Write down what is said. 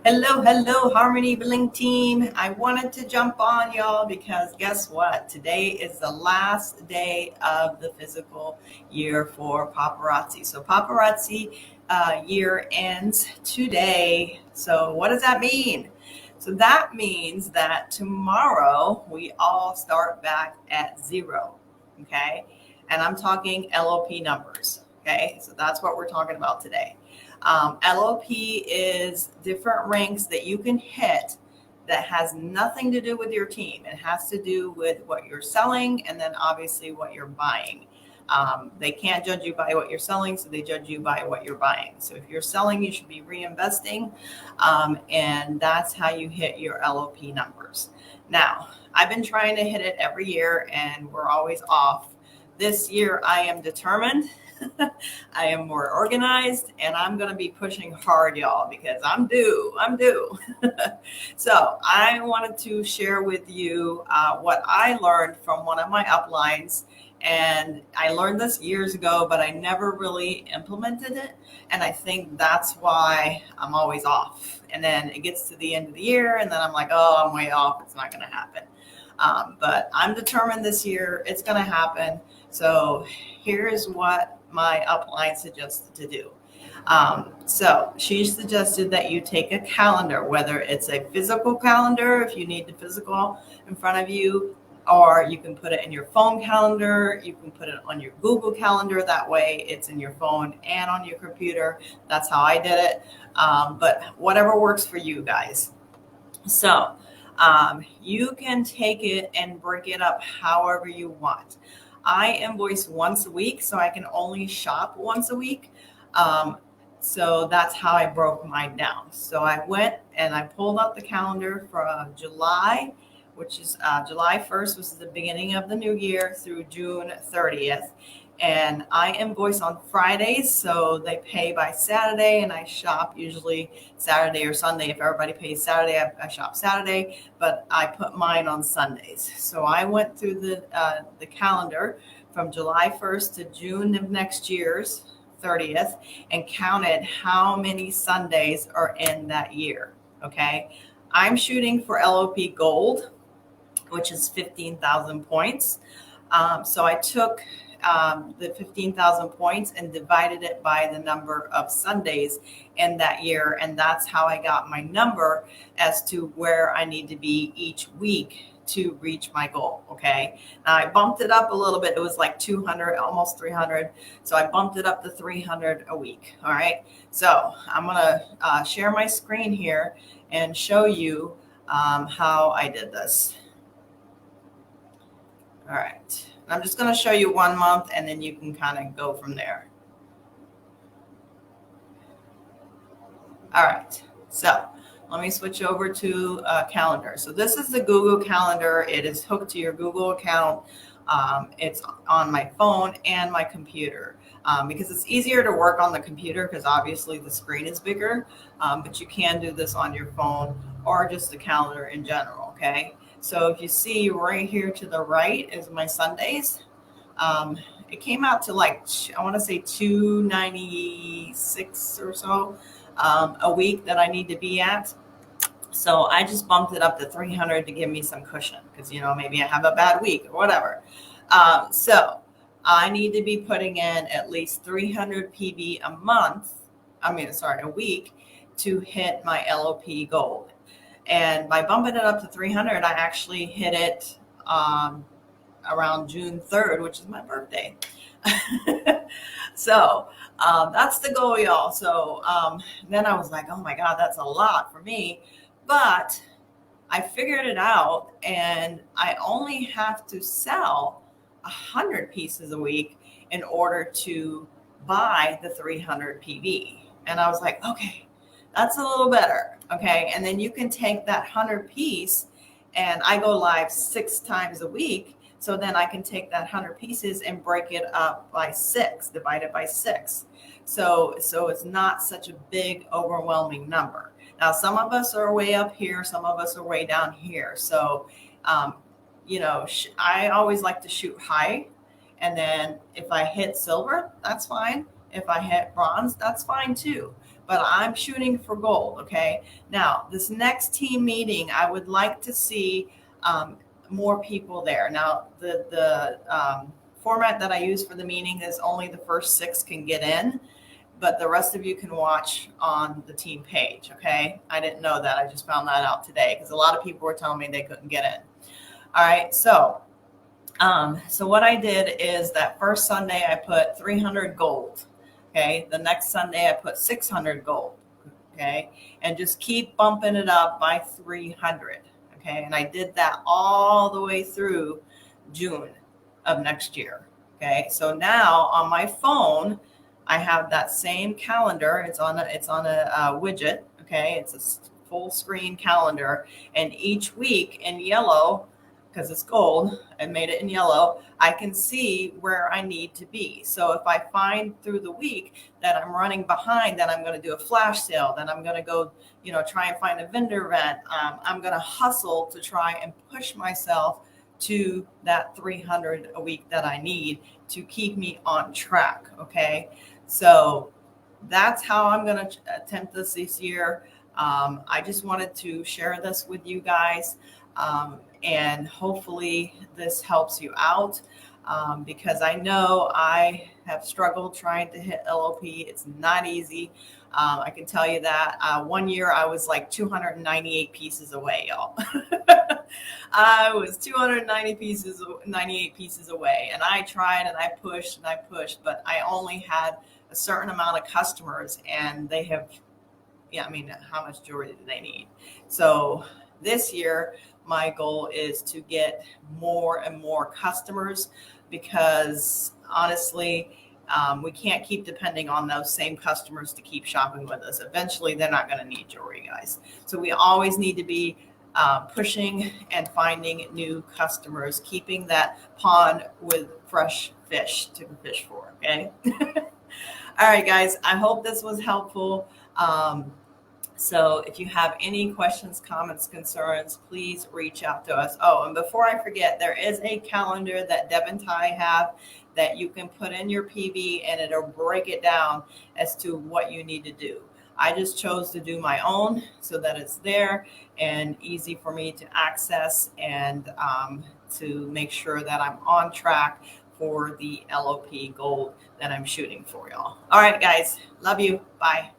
Hello, Harmony Billing team. I wanted to jump on y'all because guess what? Today is the last day of the physical year for paparazzi. So paparazzi year ends today. So what does that mean? So that means that tomorrow we all start back at zero. Okay. And I'm talking LOP numbers. Okay. So that's what we're talking about today. LOP is different ranks that you can hit that has nothing to do with your team. It has to do with what you're selling and then obviously what you're buying. They can't judge you by what you're selling, so they judge you by what you're buying. So if you're selling, you should be reinvesting, and that's how you hit your LOP numbers. Now, I've been trying to hit it every year, and we're always off. This year, I am determined. I am more organized, and I'm going to be pushing hard, y'all, because I'm due. So I wanted to share with you what I learned from one of my uplines. And I learned this years ago, but I never really implemented it. And I think that's why I'm always off. And then it gets to the end of the year, and then I'm like, oh, I'm way off. It's not going to happen. But I'm determined this year it's going to happen. So here's what my upline suggested to do. So she suggested that you take a calendar, whether it's a physical calendar, if you need the physical in front of you, or you can put it in your phone calendar. You can put it on your Google calendar. That way it's in your phone and on your computer. That's how I did it. But whatever works for you guys. So you can take it and break it up however you want. I invoice once a week, so I can only shop once a week. So that's how I broke mine down. So I went and I pulled up the calendar for July, which is July 1st, was the beginning of the new year, through June 30th. And I invoice on Fridays, so they pay by Saturday, and I shop usually Saturday or Sunday. If everybody pays Saturday, I shop Saturday, but I put mine on Sundays. So I went through the calendar from July 1st to June of next year's 30th and counted how many Sundays are in that year. Okay, I'm shooting for LOP Gold, which is 15,000 points. So I took the 15,000 points and divided it by the number of Sundays in that year. And that's how I got my number as to where I need to be each week to reach my goal. Okay. Now I bumped it up a little bit. It was like 200, almost 300. So I bumped it up to 300 a week. All right. So I'm going to share my screen here and show you how I did this. All right. I'm just going to show you 1 month, and then you can kind of go from there. All right. So let me switch over to calendar. So this is the Google Calendar. It is hooked to your Google account. It's on my phone and my computer because it's easier to work on the computer because obviously the screen is bigger, but you can do this on your phone or just the calendar in general, okay? So if you see right here to the right is my Sundays. It came out to like, I want to say 296 or so a week that I need to be at. So I just bumped it up to 300 to give me some cushion because, maybe I have a bad week or whatever. So I need to be putting in at least 300 PV a week to hit my LOP goal. And by bumping it up to 300, I actually hit it around June 3rd, which is my birthday. So that's the goal, y'all. So then I was like, oh my God, that's a lot for me. But I figured it out, and I only have to sell 100 pieces a week in order to buy the 300 PV. And I was like, okay, that's a little better. Okay. And then you can take that 100 piece, and I go live 6 times a week. So then I can take that 100 pieces and break it up by 6, divide it by 6. So it's not such a big, overwhelming number. Now, some of us are way up here. Some of us are way down here. So, I always like to shoot high. And then if I hit silver, that's fine. If I hit bronze, that's fine too. but I'm shooting for gold. Okay. Now, this next team meeting, I would like to see more people there. Now, the format that I use for the meeting is only the first 6 can get in, but the rest of you can watch on the team page. Okay. I didn't know that. I just found that out today because a lot of people were telling me they couldn't get in. All right. So what I did is that first Sunday I put 300 gold. Okay. The next Sunday I put 600 gold. Okay. And just keep bumping it up by 300. Okay. And I did that all the way through June of next year. Okay. So now on my phone, I have that same calendar. It's on a widget. Okay. It's a full screen calendar. And each week in yellow, because it's gold, I made it in yellow, I can see where I need to be. So if I find through the week that I'm running behind, then I'm going to do a flash sale, then I'm going to go, try and find a vendor event. I'm going to hustle to try and push myself to that 300 a week that I need to keep me on track. Okay. So that's how I'm going to attempt this year. I just wanted to share this with you guys. And hopefully this helps you out because I know I have struggled trying to hit LOP. It's not easy. I can tell you that. One year I was like 298 pieces away, y'all. I was 98 pieces away, and I tried and I pushed, but I only had a certain amount of customers, and they have, how much jewelry do they need? So this year, my goal is to get more and more customers because honestly, we can't keep depending on those same customers to keep shopping with us. Eventually, they're not going to need jewelry, guys. So we always need to be pushing and finding new customers, keeping that pond with fresh fish to fish for. Okay. All right, guys. I hope this was helpful. So if you have any questions, comments, concerns, please reach out to us. Oh, and before I forget, there is a calendar that Deb and Ty have that you can put in your PV and it'll break it down as to what you need to do. I just chose to do my own so that it's there and easy for me to access and to make sure that I'm on track for the LOP goal that I'm shooting for y'all. All right, guys. Love you. Bye.